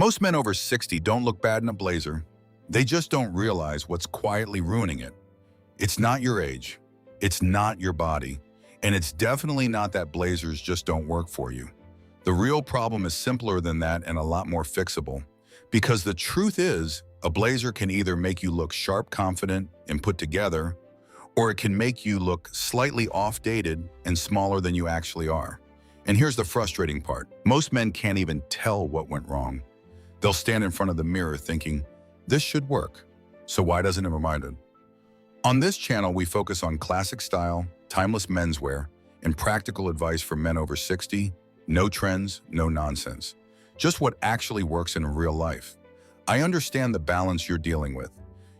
Most men over 60 don't look bad in a blazer. They just don't realize what's quietly ruining it. It's not your age, it's not your body, and it's definitely not that blazers just don't work for you. The real problem is simpler than that and a lot more fixable. Because the truth is, a blazer can either make you look sharp, confident, and put together, or it can make you look slightly off-dated and smaller than you actually are. And here's the frustrating part. Most men can't even tell what went wrong. They'll stand in front of the mirror thinking, this should work, so why doesn't it remind it? On this channel, we focus on classic style, timeless menswear, and practical advice for men over 60, no trends, no nonsense. Just what actually works in real life. I understand the balance you're dealing with.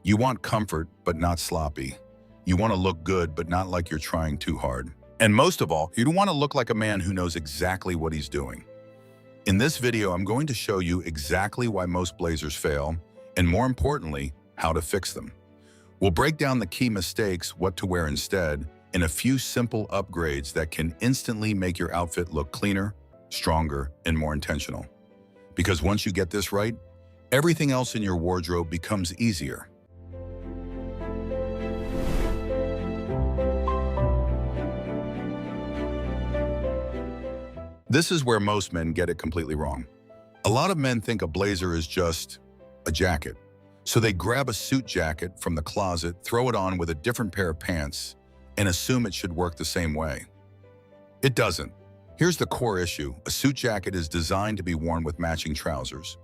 You want comfort, but not sloppy. You want to look good, but not like you're trying too hard. And most of all, you want to look like a man who knows exactly what he's doing. In this video, I'm going to show you exactly why most blazers fail, and more importantly, how to fix them. We'll break down the key mistakes, what to wear instead, and a few simple upgrades that can instantly make your outfit look cleaner, stronger, and more intentional. Because once you get this right, everything else in your wardrobe becomes easier. This is where most men get it completely wrong. A lot of men think a blazer is just a jacket. So they grab a suit jacket from the closet, throw it on with a different pair of pants, and assume it should work the same way. It doesn't. Here's the core issue. A suit jacket is designed to be worn with matching trousers.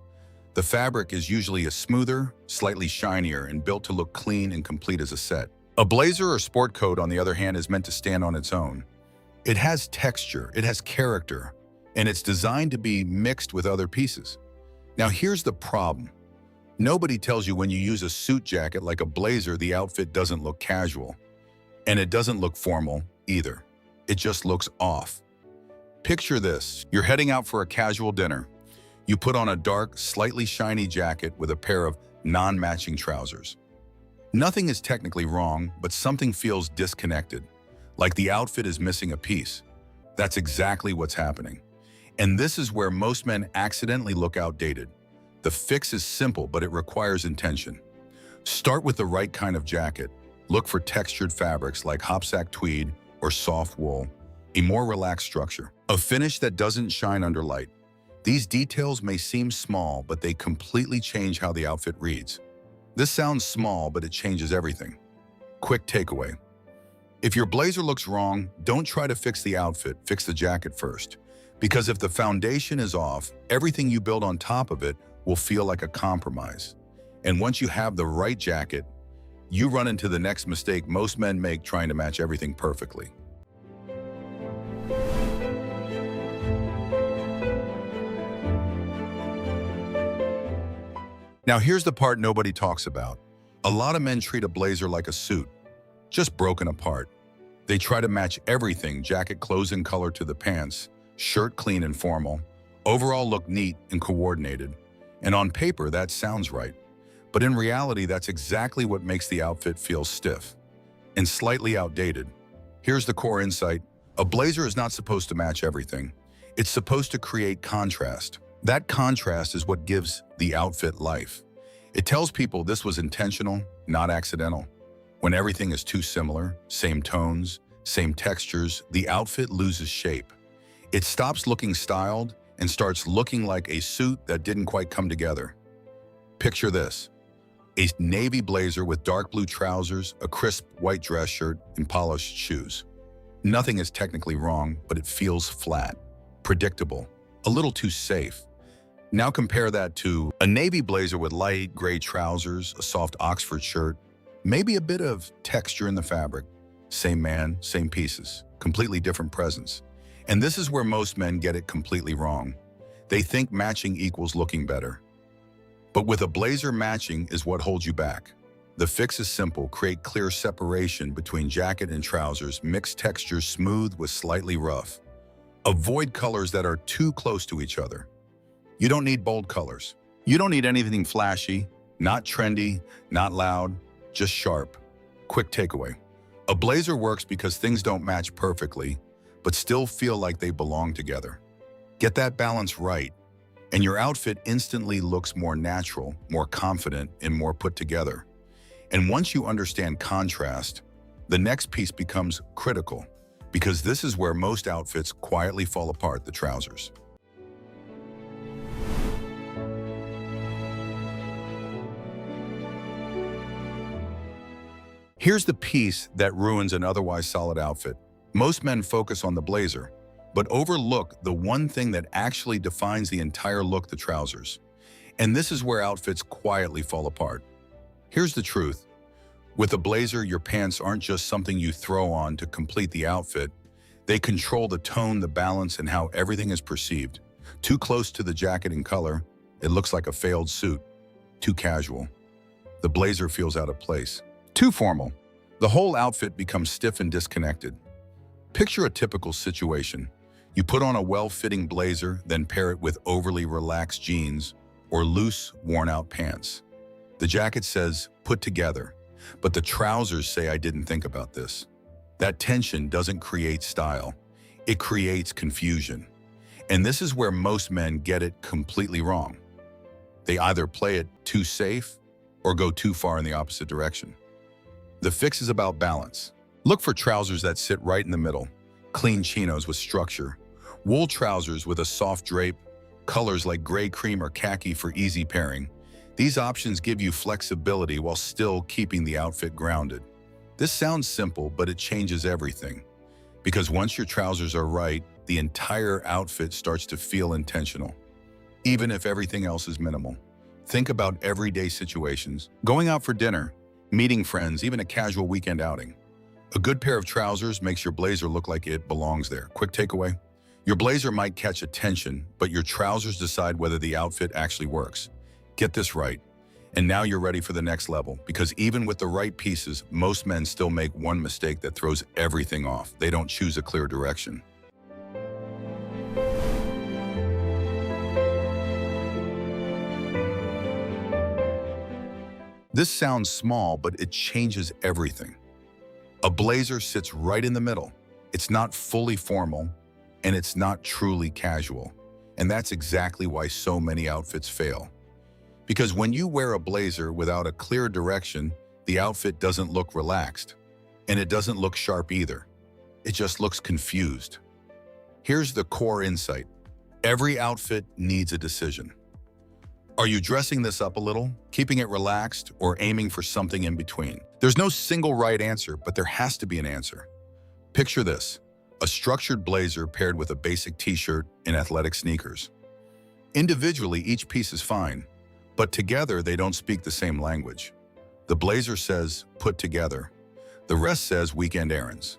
The fabric is usually a smoother, slightly shinier, and built to look clean and complete as a set. A blazer or sport coat, on the other hand, is meant to stand on its own. It has texture, it has character, and it's designed to be mixed with other pieces. Now here's the problem. Nobody tells you when you use a suit jacket like a blazer, the outfit doesn't look casual. And it doesn't look formal either. It just looks off. Picture this. You're heading out for a casual dinner. You put on a dark, slightly shiny jacket with a pair of non-matching trousers. Nothing is technically wrong, but something feels disconnected, like the outfit is missing a piece. That's exactly what's happening. And this is where most men accidentally look outdated. The fix is simple, but it requires intention. Start with the right kind of jacket. Look for textured fabrics like hopsack tweed or soft wool, a more relaxed structure. A finish that doesn't shine under light. These details may seem small, but they completely change how the outfit reads. This sounds small, but it changes everything. Quick takeaway. If your blazer looks wrong, don't try to fix the outfit, fix the jacket first. Because if the foundation is off, everything you build on top of it will feel like a compromise. And once you have the right jacket, you run into the next mistake most men make trying to match everything perfectly. Now here's the part nobody talks about. A lot of men treat a blazer like a suit, just broken apart. They try to match everything, jacket, clothes, and color to the pants, shirt clean and formal, overall look neat and coordinated. And on paper, that sounds right. But in reality, that's exactly what makes the outfit feel stiff and slightly outdated. Here's the core insight. A blazer is not supposed to match everything. It's supposed to create contrast. That contrast is what gives the outfit life. It tells people this was intentional, not accidental. When everything is too similar, same tones, same textures, the outfit loses shape. It stops looking styled and starts looking like a suit that didn't quite come together. Picture this. A navy blazer with dark blue trousers, a crisp white dress shirt, and polished shoes. Nothing is technically wrong, but it feels flat, predictable, a little too safe. Now compare that to a navy blazer with light gray trousers, a soft Oxford shirt, maybe a bit of texture in the fabric. Same man, same pieces, completely different presence. And this is where most men get it completely wrong. They think matching equals looking better. But with a blazer, matching is what holds you back. The fix is simple. Create clear separation between jacket and trousers. Mix textures smooth with slightly rough. Avoid colors that are too close to each other. You don't need bold colors. You don't need anything flashy, not trendy, not loud, just sharp. Quick takeaway. A blazer works because things don't match perfectly, but still feel like they belong together. Get that balance right, and your outfit instantly looks more natural, more confident, and more put together. And once you understand contrast, the next piece becomes critical, because this is where most outfits quietly fall apart: the trousers. Here's the piece that ruins an otherwise solid outfit. Most men focus on the blazer, but overlook the one thing that actually defines the entire look: the trousers. And this is where outfits quietly fall apart. Here's the truth. With a blazer, your pants aren't just something you throw on to complete the outfit. They control the tone, the balance, and how everything is perceived. Too close to the jacket in color, it looks like a failed suit. Too casual, the blazer feels out of place. Too formal, the whole outfit becomes stiff and disconnected. Picture a typical situation. You put on a well-fitting blazer, then pair it with overly relaxed jeans or loose, worn-out pants. The jacket says, "put together," but the trousers say, "I didn't think about this." That tension doesn't create style. It creates confusion. And this is where most men get it completely wrong. They either play it too safe or go too far in the opposite direction. The fix is about balance. Look for trousers that sit right in the middle. Clean chinos with structure. Wool trousers with a soft drape. Colors like gray, cream, or khaki for easy pairing. These options give you flexibility while still keeping the outfit grounded. This sounds simple, but it changes everything. Because once your trousers are right, the entire outfit starts to feel intentional, even if everything else is minimal. Think about everyday situations: going out for dinner, meeting friends, even a casual weekend outing. A good pair of trousers makes your blazer look like it belongs there. Quick takeaway: your blazer might catch attention, but your trousers decide whether the outfit actually works. Get this right, and now you're ready for the next level, because even with the right pieces, most men still make one mistake that throws everything off. They don't choose a clear direction. This sounds small, but it changes everything. A blazer sits right in the middle. It's not fully formal, and it's not truly casual. And that's exactly why so many outfits fail. Because when you wear a blazer without a clear direction, the outfit doesn't look relaxed, and it doesn't look sharp either. It just looks confused. Here's the core insight. Every outfit needs a decision. Are you dressing this up a little, keeping it relaxed, or aiming for something in between? There's no single right answer, but there has to be an answer. Picture this: a structured blazer paired with a basic t-shirt and athletic sneakers. Individually, each piece is fine, but together they don't speak the same language. The blazer says, "put together." The rest says, "weekend errands."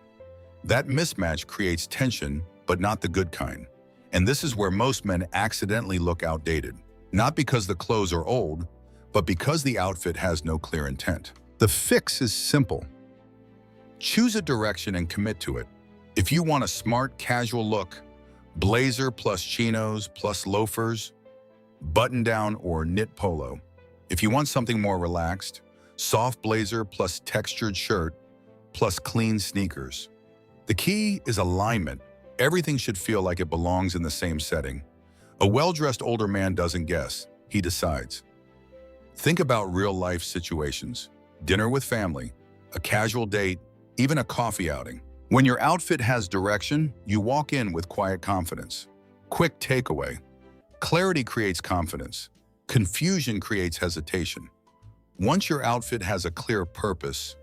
That mismatch creates tension, but not the good kind. And this is where most men accidentally look outdated. Not because the clothes are old, but because the outfit has no clear intent. The fix is simple. Choose a direction and commit to it. If you want a smart, casual look, blazer plus chinos plus loafers, button-down or knit polo. If you want something more relaxed, soft blazer plus textured shirt plus clean sneakers. The key is alignment. Everything should feel like it belongs in the same setting. A well-dressed older man doesn't guess, he decides. Think about real-life situations: dinner with family, a casual date, even a coffee outing. When your outfit has direction, you walk in with quiet confidence. Quick takeaway: clarity creates confidence. Confusion creates hesitation. Once your outfit has a clear purpose,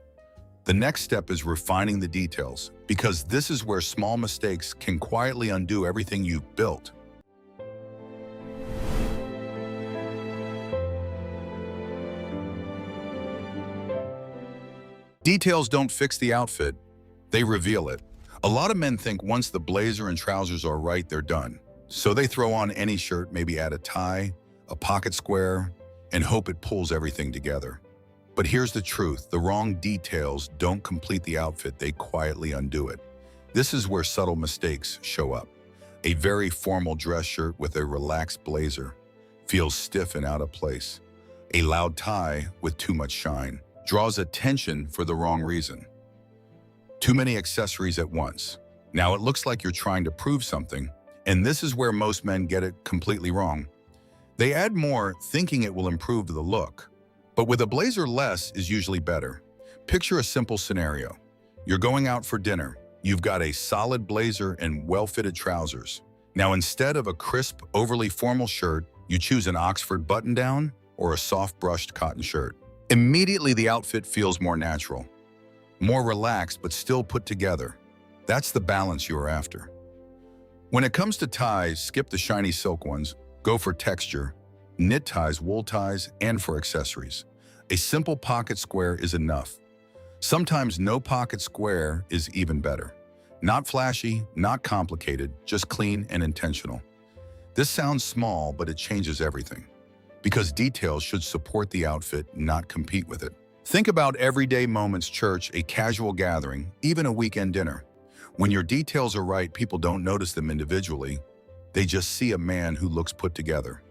the next step is refining the details, because this is where small mistakes can quietly undo everything you've built. Details don't fix the outfit, they reveal it. A lot of men think once the blazer and trousers are right, they're done. So they throw on any shirt, maybe add a tie, a pocket square, and hope it pulls everything together. But here's the truth: the wrong details don't complete the outfit, they quietly undo it. This is where subtle mistakes show up. A very formal dress shirt with a relaxed blazer feels stiff and out of place. A loud tie with too much shine draws attention for the wrong reason. Too many accessories at once. Now it looks like you're trying to prove something, and this is where most men get it completely wrong. They add more, thinking it will improve the look. But with a blazer, less is usually better. Picture a simple scenario. You're going out for dinner. You've got a solid blazer and well-fitted trousers. Now, instead of a crisp, overly formal shirt, you choose an Oxford button-down or a soft brushed cotton shirt. Immediately, the outfit feels more natural, more relaxed, but still put together. That's the balance you are after. When it comes to ties, skip the shiny silk ones. Go for texture, knit ties, wool ties, and for accessories. A simple pocket square is enough. Sometimes no pocket square is even better. Not flashy, not complicated, just clean and intentional. This sounds small, but it changes everything. Because details should support the outfit, not compete with it. Think about everyday moments: church, a casual gathering, even a weekend dinner. When your details are right, people don't notice them individually. They just see a man who looks put together.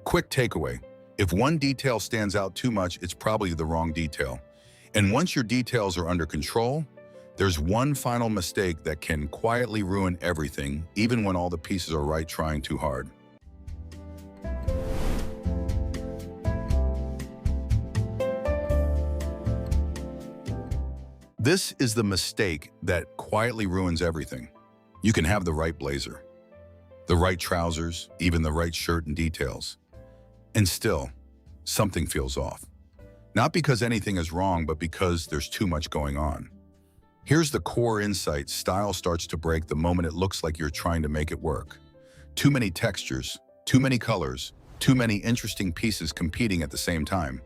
Quick takeaway: if one detail stands out too much, it's probably the wrong detail. And once your details are under control, there's one final mistake that can quietly ruin everything, even when all the pieces are right, trying too hard. This is the mistake that quietly ruins everything. You can have the right blazer, the right trousers, even the right shirt and details, and still, something feels off. Not because anything is wrong, but because there's too much going on. Here's the core insight: style starts to break the moment it looks like you're trying to make it work. Too many textures, too many colors, too many interesting pieces competing at the same time.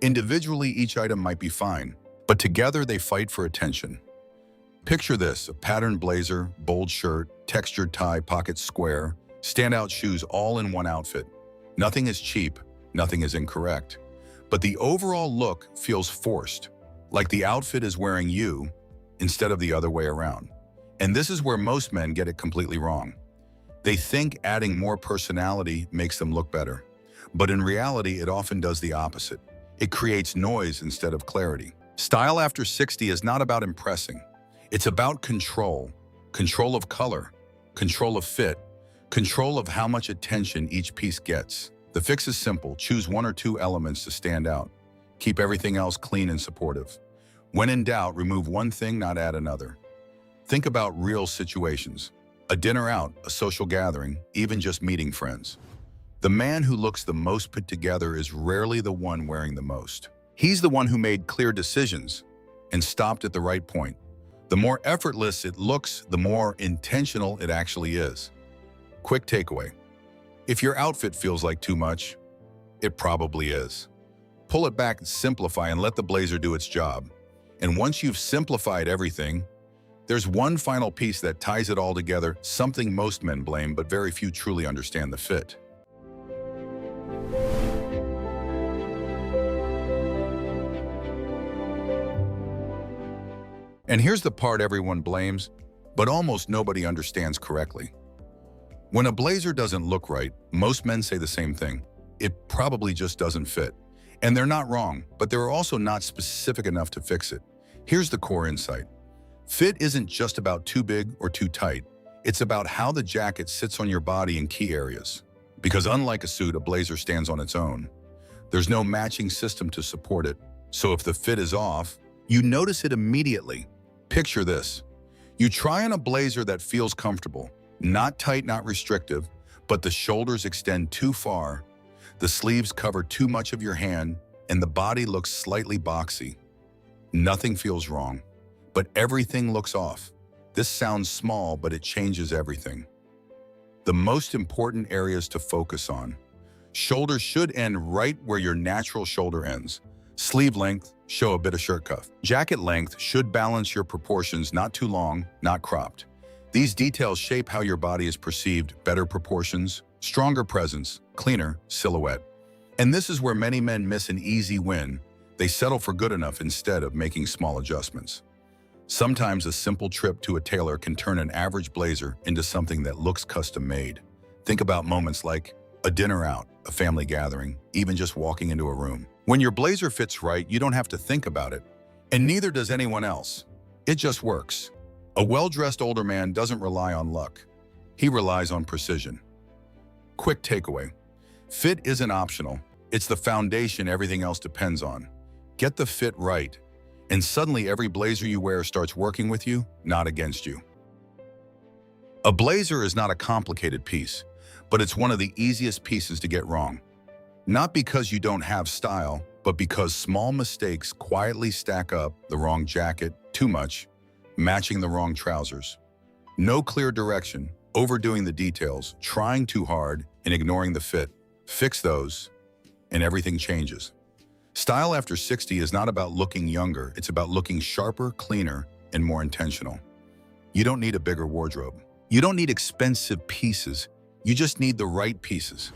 Individually, each item might be fine, but together they fight for attention. Picture this: a patterned blazer, bold shirt, textured tie, pocket square, standout shoes, all in one outfit. Nothing is cheap, nothing is incorrect. But the overall look feels forced, like the outfit is wearing you instead of the other way around. And this is where most men get it completely wrong. They think adding more personality makes them look better. But in reality, it often does the opposite. It creates noise instead of clarity. Style after 60 is not about impressing. It's about control. Control of color, control of fit, control of how much attention each piece gets. The fix is simple: choose one or two elements to stand out. Keep everything else clean and supportive. When in doubt, remove one thing, not add another. Think about real situations: a dinner out, a social gathering, even just meeting friends. The man who looks the most put together is rarely the one wearing the most. He's the one who made clear decisions and stopped at the right point. The more effortless it looks, the more intentional it actually is. Quick takeaway: if your outfit feels like too much, it probably is. Pull it back, simplify, and let the blazer do its job. And once you've simplified everything, there's one final piece that ties it all together, something most men blame, but very few truly understand: the fit. And here's the part everyone blames, but almost nobody understands correctly. When a blazer doesn't look right, most men say the same thing: it probably just doesn't fit. And they're not wrong, but they're also not specific enough to fix it. Here's the core insight: fit isn't just about too big or too tight. It's about how the jacket sits on your body in key areas. Because unlike a suit, a blazer stands on its own. There's no matching system to support it. So if the fit is off, you notice it immediately. Picture this: you try on a blazer that feels comfortable, not tight, not restrictive, but the shoulders extend too far, the sleeves cover too much of your hand, and the body looks slightly boxy. Nothing feels wrong, but everything looks off. This sounds small, but it changes everything. The most important areas to focus on: shoulders should end right where your natural shoulder ends. Sleeve length, show a bit of shirt cuff. Jacket length should balance your proportions, not too long, not cropped. These details shape how your body is perceived: better proportions, stronger presence, cleaner silhouette. And this is where many men miss an easy win. They settle for good enough instead of making small adjustments. Sometimes a simple trip to a tailor can turn an average blazer into something that looks custom-made. Think about moments like a dinner out, a family gathering, even just walking into a room. When your blazer fits right, you don't have to think about it, and neither does anyone else. It just works. A well-dressed older man doesn't rely on luck. He relies on precision. Quick takeaway: Fit isn't optional. It's the foundation everything else depends on. Get the fit right, and suddenly every blazer you wear starts working with you, not against you. A blazer is not a complicated piece, but it's one of the easiest pieces to get wrong. Not because you don't have style, but because small mistakes quietly stack up: the wrong jacket, too much, matching the wrong trousers. No clear direction, overdoing the details, trying too hard, and ignoring the fit. Fix those, and everything changes. Style after 60 is not about looking younger, it's about looking sharper, cleaner, and more intentional. You don't need a bigger wardrobe. You don't need expensive pieces. You just need the right pieces,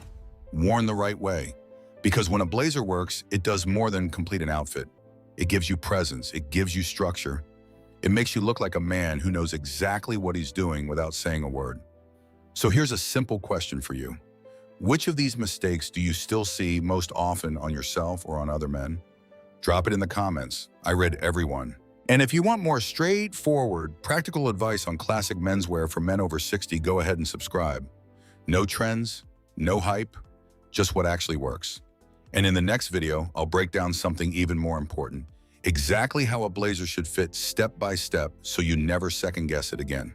worn the right way. Because when a blazer works, it does more than complete an outfit. It gives you presence, it gives you structure. It makes you look like a man who knows exactly what he's doing without saying a word. So here's a simple question for you. Which of these mistakes do you still see most often on yourself or on other men? Drop it in the comments. I read every one. And if you want more straightforward, practical advice on classic menswear for men over 60, go ahead and subscribe. No trends, no hype, just what actually works. And in the next video, I'll break down something even more important: exactly how a blazer should fit step by step so you never second guess it again.